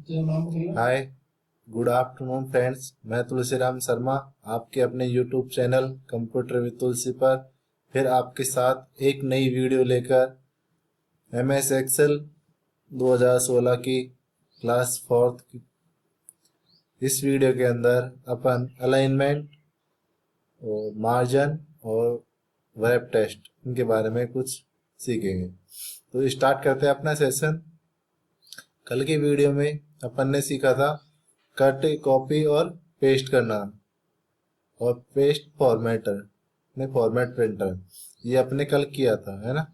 हाय, good afternoon friends. मैं तुलसीराम शर्मा आपके अपने यूट्यूब चैनल कंप्यूटर विद तुलसी पर फिर आपके साथ एक नई वीडियो लेकर एमएस एक्सेल 2016 की क्लास फोर्थ की इस वीडियो के अंदर अपन अलाइनमेंट और मार्जिन और वेब टेस्ट इनके बारे में कुछ सीखेंगे। तो स्टार्ट करते हैं अपना सेशन। कल की वीडियो में अपन ने सीखा था कट, कॉपी और पेस्ट करना और पेस्ट फॉर्मेटर में फॉर्मेट प्रिंटर, ये अपने कल किया था, है ना।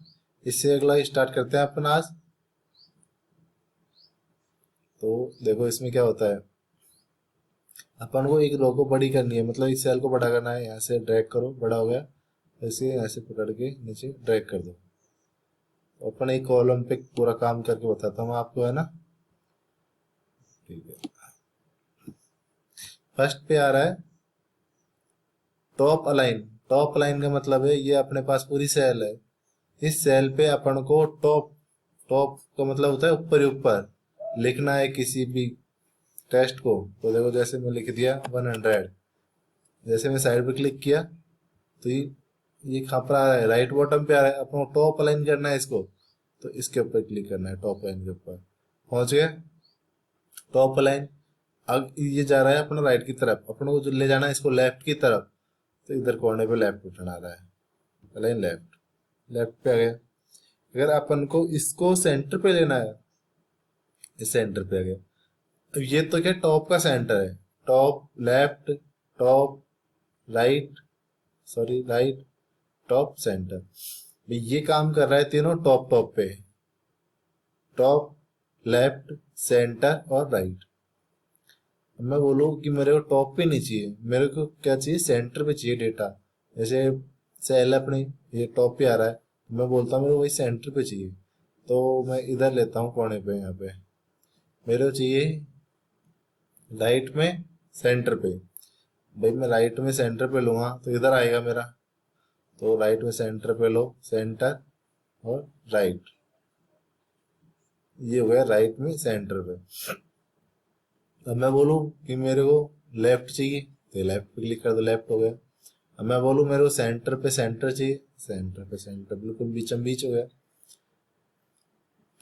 इससे अगला स्टार्ट करते हैं अपन आज। तो देखो इसमें क्या होता है, अपन को एक रो को बड़ी करनी है, मतलब इस सेल को बड़ा करना है। यहाँ से ड्रैग करो, बड़ा हो गया, ऐसे यहाँ से पकड़ के नीचे ड्रैग कर दो। तो अपन एक कॉलम पे पूरा काम करके बताता हूँ आपको, है ना। ठीक है, फर्स्ट पे आ रहा है टॉप अलाइन। टॉप अलाइन का मतलब है ये अपने पास पूरी सेल है, इस सेल पे अपन को टॉप, टॉप का मतलब होता है ऊपर ही ऊपर लिखना है किसी भी टेस्ट को। तो देखो जैसे मैं लिख दिया 100, जैसे मैं साइड पे क्लिक किया तो ये कहाँ पर आ रहा है, राइट बॉटम पे आ रहा है। अपन को टॉप अलाइन करना है इसको, तो इसके ऊपर क्लिक करना है, टॉप लाइन के ऊपर पहुंच गए। टॉप लाइन अब ये जा रहा है अपना राइट की तरफ, अपन को जो ले जाना है इसको लेफ्ट की तरफ, तो इधर कोने पे लेफ्ट बटन आ रहा है, लाइन लेफ्ट, लेफ्ट पे आ गया। अगर अपन को इसको सेंटर पे लेना है, इस सेंटर पे आ गया। अब ये तो क्या टॉप का सेंटर है, top left, top right, sorry right, top centre, ये काम कर रहा है तीनों टॉप टॉप पे, टॉप लेफ्ट सेंटर और राइट। अब मैं बोलूँ कि मेरे को टॉप पे नहीं चाहिए, मेरे को क्या चाहिए, सेंटर पे चाहिए डेटा। जैसे सेल अपनी ये टॉप पे आ रहा है, मैं बोलता हूँ मेरे को वही सेंटर पे चाहिए, तो मैं इधर लेता हूँ कोने पे। यहाँ पे मेरे को चाहिए राइट में सेंटर पे, भाई मैं राइट में सेंटर पे लूंगा तो इधर आएगा मेरा। तो राइट में सेंटर पे लो, सेंटर और राइट, ये हो गया राइट में सेंटर पे। अब मैं बोलूँ कि मेरे को लेफ्ट चाहिए, तो लेफ्ट पे क्लिक कर दो, लेफ्ट हो गया। अब मैं बोलूँ मेरे को सेंटर पे सेंटर चाहिए, सेंटर पे सेंटर, बिल्कुल बीचम बीच हो गया।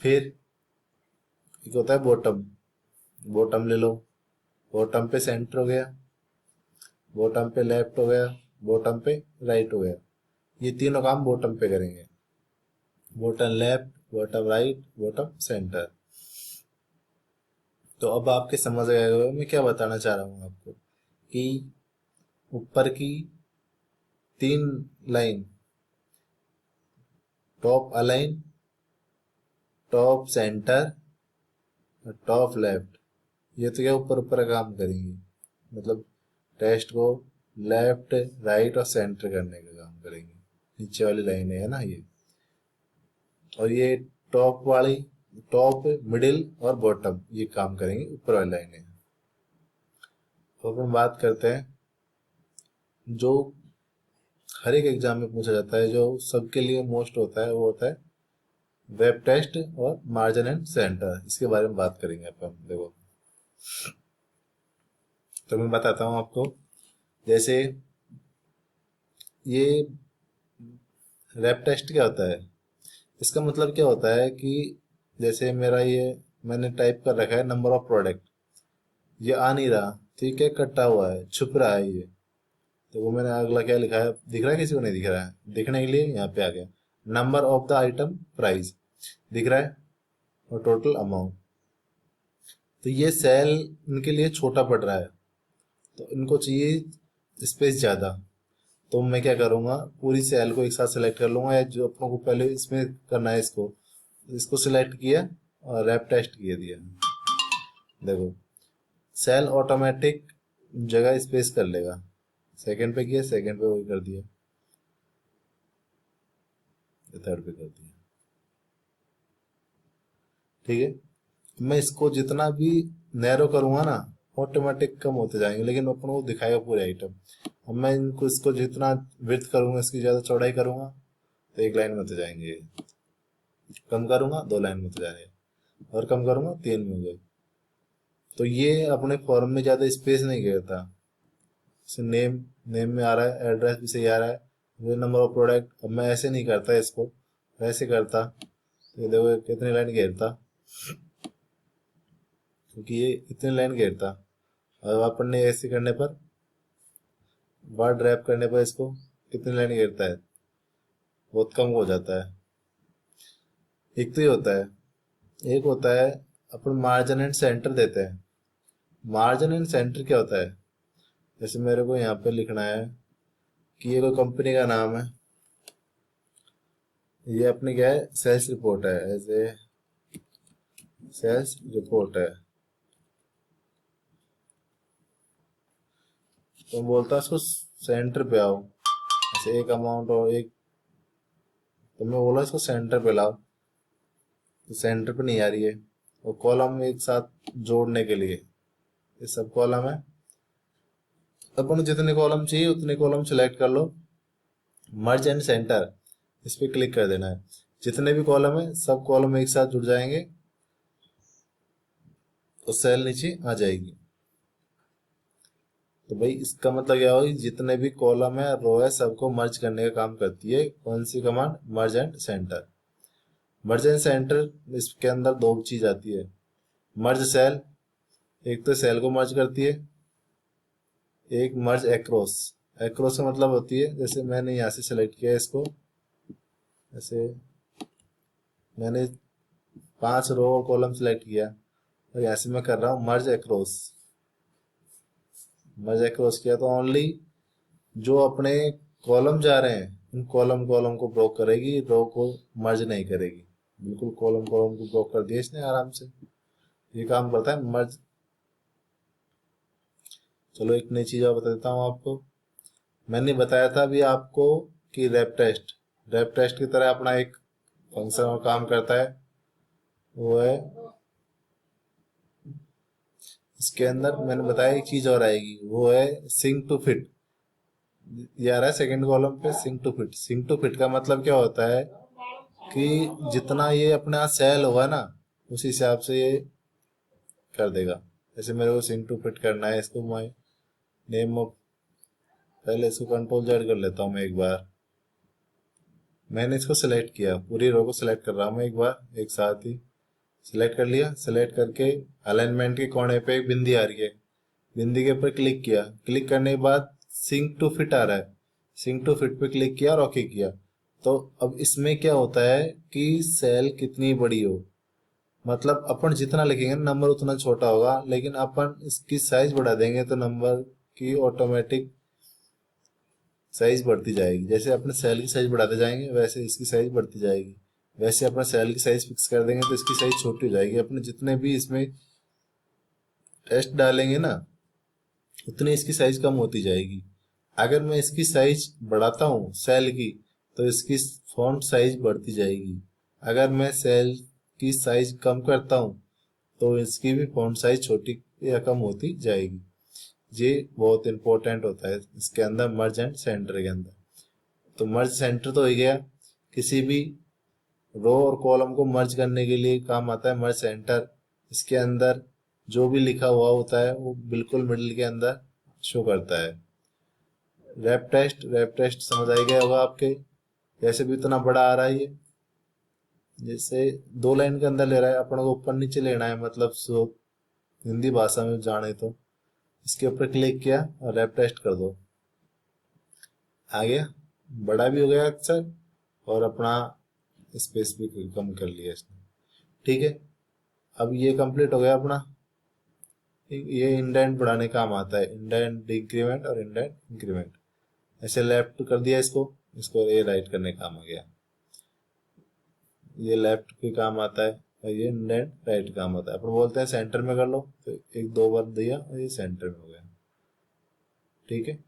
फिर एक होता है बॉटम, बॉटम ले लो, बॉटम पे सेंटर हो गया, बॉटम पे लेफ्ट हो गया, बॉटम पे राइट हो गया। ये तीनों काम बॉटम पे करेंगे, bottom left, bottom right, bottom centre. तो अब आपके समझ गए होगा मैं क्या बताना चाह रहा हूँ आपको, कि ऊपर की तीन line, top align, top centre और टॉप लेफ्ट, ये तो क्या ऊपर ऊपर का काम करेंगे, मतलब टेस्ट को लेफ्ट राइट और सेंटर करने का काम करेंगे। नीचे वाली लाइन है ना ये, और ये टॉप वाली, टॉप मिडिल और बॉटम, ये काम करेंगे ऊपर वाली लाइन है। तो अपन बात करते हैं जो हर एक एग्जाम में पूछा जाता है, जो सबके लिए मोस्ट होता है, वो होता है वेब टेस्ट और मार्जिन एंड सेंटर। इसके बारे में बात करेंगे अपन। देखो तो मैं बताता हूँ आपको, जैसे ये वेब टेस्ट क्या होता है, इसका मतलब क्या होता है कि जैसे मेरा ये मैंने टाइप कर रखा है नंबर ऑफ प्रोडक्ट, ये आ नहीं रहा, तो ये क्या कटा हुआ है, छुप रहा है ये। तो वो मैंने अगला क्या लिखा है, दिख रहा है किसी को, नहीं दिख रहा है, दिखने के लिए यहाँ पे आ गया number of the item price, दिख रहा है, और टोटल अमाउंट। तो ये सेल इनके लिए छोटा पड़ रहा है, तो इनको चाहिए स्पेस ज़्यादा। तो मैं क्या करूँगा, पूरी सेल को एक साथ सेलेक्ट कर लूँगा, या जो अपनों को पहले इसमें करना है, इसको इसको सिलेक्ट किया और रैप टेस्ट किए दिया। देखो सेल ऑटोमेटिक जगह स्पेस कर लेगा, सेकंड पे किया, सेकंड पे वही कर दिया, थर्ड पे कर दिया। ठीक है, मैं इसको जितना भी नैरो करूंगा ना, ऑटोमेटिक कम होते जाएंगे, लेकिन अपन को दिखाएगा पूरे आइटम। अब मैं इनको, इसको जितना विड्थ करूंगा, इसकी ज्यादा चौड़ाई करूंगा, तो एक लाइन में होते जाएंगे, कम करूंगा 2 लाइन में होते जाएंगे, और कम करूंगा 3 में हो गए। तो ये अपने फॉर्म में ज़्यादा स्पेस नहीं घेरता। जैसे नेम, नेम में आ रहा है, एड्रेस भी सही आ रहा है, वो नंबर ऑफ प्रोडक्ट। अब मैं ऐसे नहीं करता इसको, वैसे करता तो ये देखो कितनी लाइन घेरता, क्योंकि ये इतनी लाइन घेरता। और अपन ने ऐसे करने पर, वर्ड रैप करने पर इसको कितनी लाइन घेरता है, बहुत कम हो जाता है। एक तो ये होता है, एक होता है अपन मार्जिन एंड सेंटर देते हैं। मार्जिन एंड सेंटर क्या होता है, जैसे मेरे को यहाँ पे लिखना है कि ये कोई कंपनी का नाम है, ये अपनी क्या है, सेल्स रिपोर्ट है, ऐसे सेल्स रिपोर्ट है। तो बोलता है इसको सेंटर पे आओ, ऐसे एक अमाउंट और एक, तो मैं बोला इसको सेंटर पे लाओ, तो सेंटर पे नहीं आ रही है। और कॉलम एक साथ जोड़ने के लिए, ये सब कॉलम है, अपन जितने कॉलम चाहिए उतने कॉलम सेलेक्ट कर लो, मर्ज एंड सेंटर इस पे क्लिक कर देना है। जितने भी कॉलम है सब कॉलम एक साथ जुड़ जाएंगे, तो सेल नीचे आ जाएगी। तो भाई इसका मतलब क्या होगी, जितने भी कॉलम है, रो है, सबको मर्ज करने का काम करती है कौन सी command, merge and centre. Merge and centre इसके अंदर दो चीज आती है, मर्ज सेल, एक तो सेल को मर्ज करती है, एक मर्ज एक्रॉस। एक्रॉस का मतलब होती है, जैसे मैंने यहाँ से सेलेक्ट किया इसको, ऐसे मैंने 5 रो और कॉलम सेलेक्ट किया, और यहाँ से मैं कर रहा हूँ मर्ज एक्रॉस। मर्ज एक्रॉस किया तो ओनली जो अपने कॉलम जा रहे हैं उन कॉलम कॉलम को ब्लॉक करेगी, रो को मर्ज नहीं करेगी। बिल्कुल कॉलम कॉलम को ब्लॉक कर दिया इसने आराम से, ये काम करता है मर्ज। चलो एक नई चीज और बता देता हूँ आपको। मैंने बताया था अभी आपको कि रैप टेस्ट की तरह अपना एक फंक्शन और काम करता है, वो है, इसके अंदर मैंने बताया एक चीज और आएगी, वो है सिंक टू फिट। ये आ रहा है सेकंड कॉलम पे, shrink to fit. Shrink to fit का मतलब क्या होता है कि जितना ये अपना सेल होगा ना, उस हिसाब से ये कर देगा। जैसे मेरे को सिंक टू फिट करना है इसको, मैं नेम ऑफ, पहले इसको कंट्रोल जेड कर लेता हूँ मैं एक बार। मैंने इसको सेलेक्ट किया, पूरी रो को सेलेक्ट कर रहा हूँ मैं एक बार एक साथ ही। सेलेक्ट कर लिया, सेलेक्ट करके अलाइनमेंट के कोने पे एक बिंदी आ रही है, बिंदी के ऊपर क्लिक किया। क्लिक करने के बाद सिंक टू फिट आ रहा है, सिंक टू फिट पे क्लिक किया और ओके किया। तो अब इसमें क्या होता है कि सेल कितनी बड़ी हो, मतलब अपन जितना लिखेंगे नंबर उतना छोटा होगा, लेकिन अपन इसकी साइज बढ़ा देंगे तो नंबर की ऑटोमेटिक साइज बढ़ती जाएगी। जैसे अपने सेल की साइज बढ़ाते जाएंगे वैसे इसकी साइज बढ़ती जाएगी। वैसे अपना सेल की साइज फिक्स कर देंगे तो इसकी साइज छोटी हो जाएगी। अपने जितने भी इसमें टेस्ट डालेंगे ना, उतनी इसकी साइज कम होती जाएगी। अगर मैं इसकी साइज बढ़ाता हूँ सेल की, तो इसकी फॉन्ट साइज बढ़ती जाएगी। अगर मैं सेल की साइज कम करता हूँ तो इसकी भी फॉन्ट साइज छोटी या कम होती जाएगी। ये बहुत इंपॉर्टेंट होता है इसके अंदर, मर्ज एंड सेंटर के अंदर। तो मर्ज सेंटर तो हो गया, किसी भी रो और कॉलम को मर्ज करने के लिए काम आता है मर्ज सेंटर। इसके अंदर जो भी लिखा हुआ होता है वो बिल्कुल मिडिल के अंदर शो करता है। रैप टेस्ट समझ आ गया होगा आपके, जैसे भी इतना बड़ा आ रहा है ये, जैसे 2 लाइन के अंदर ले रहा है, अपन को ऊपर नीचे लेना है, मतलब सो हिंदी भाषा में जाने तो इसके ऊपर क्लिक किया और रैप टेस्ट कर दो, आ गया, बड़ा भी हो गया अक्सर, और अपना स्पेस भी कम कर लिया इसने। ठीक है, अब ये कंप्लीट हो गया अपना। ये इंडेंट बढ़ाने काम आता है, इंडेंट इंक्रीमेंट और इंडेंट इंक्रीमेंट। ऐसे लेफ्ट कर दिया इसको, इसको ये राइट करने काम आ गया। ये लेफ्ट के काम आता है और ये इंडेंट राइट काम आता है। अपन बोलते हैं सेंटर में कर लो, तो एक 2 बार दिया और ये सेंटर में हो गया। ठीक है,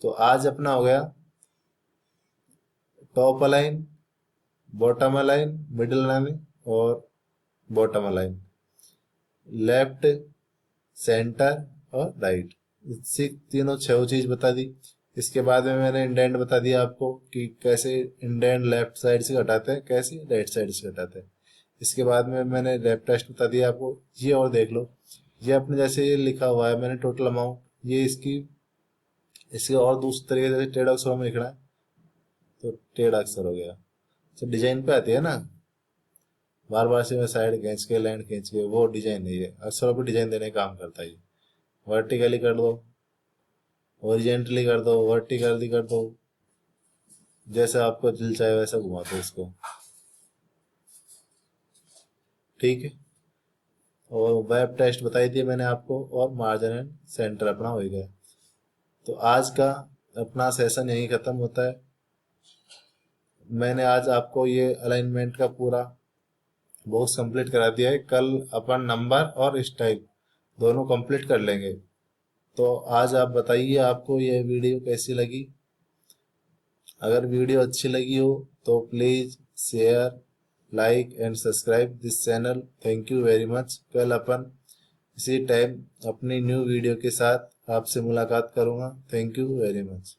तो आज अपना हो गया top align, bottom align, middle align और बॉटम अलाइन, लेफ्ट, सेंटर और राइट। इससे तीनों 6 चीज बता दी। इसके बाद में मैंने इंडेंट बता दिया आपको कि कैसे इंडेंट लेफ्ट साइड से घटाते हैं, कैसे राइट साइड से घटाते हैं। इसके बाद में मैंने रैप टेस्ट बता दिया आपको। ये और देख लो, ये अपने जैसे ये लिखा हुआ है मैंने टोटल अमाउंट, ये इसके और दूसरे तरीके से टेढ़ा अक्षरों में लिखना है तो टेढ़ा अक्षर हो गया। तो डिजाइन पे आती है ना, बार बार से मैं साइड खींच के लाइन खींच के, वो डिजाइन नहीं है। अक्षरों पे डिजाइन देने का काम करता है ये। वर्टिकली कर दो, ओरिजेंटली कर दो, वर्टिकली कर दो, जैसा आपको दिल चाहे वैसा घुमा दो इसको। ठीक है, और वेब टेस्ट बताई थी मैंने आपको, और मार्जिन एंड सेंटर अपना हो गया। तो आज का अपना सेशन यही खत्म होता है। मैंने आज आपको ये अलाइनमेंट का पूरा बॉक्स कंप्लीट करा दिया है। कल अपन नंबर और स्टाइल दोनों कंप्लीट कर लेंगे। तो आज आप बताइए आपको ये वीडियो कैसी लगी। अगर वीडियो अच्छी लगी हो तो please share, like and subscribe this channel. Thank you very much. कल अपन इसी टाइम अपनी न्यू वीडियो के साथ आपसे मुलाकात करूँगा। Thank you very much.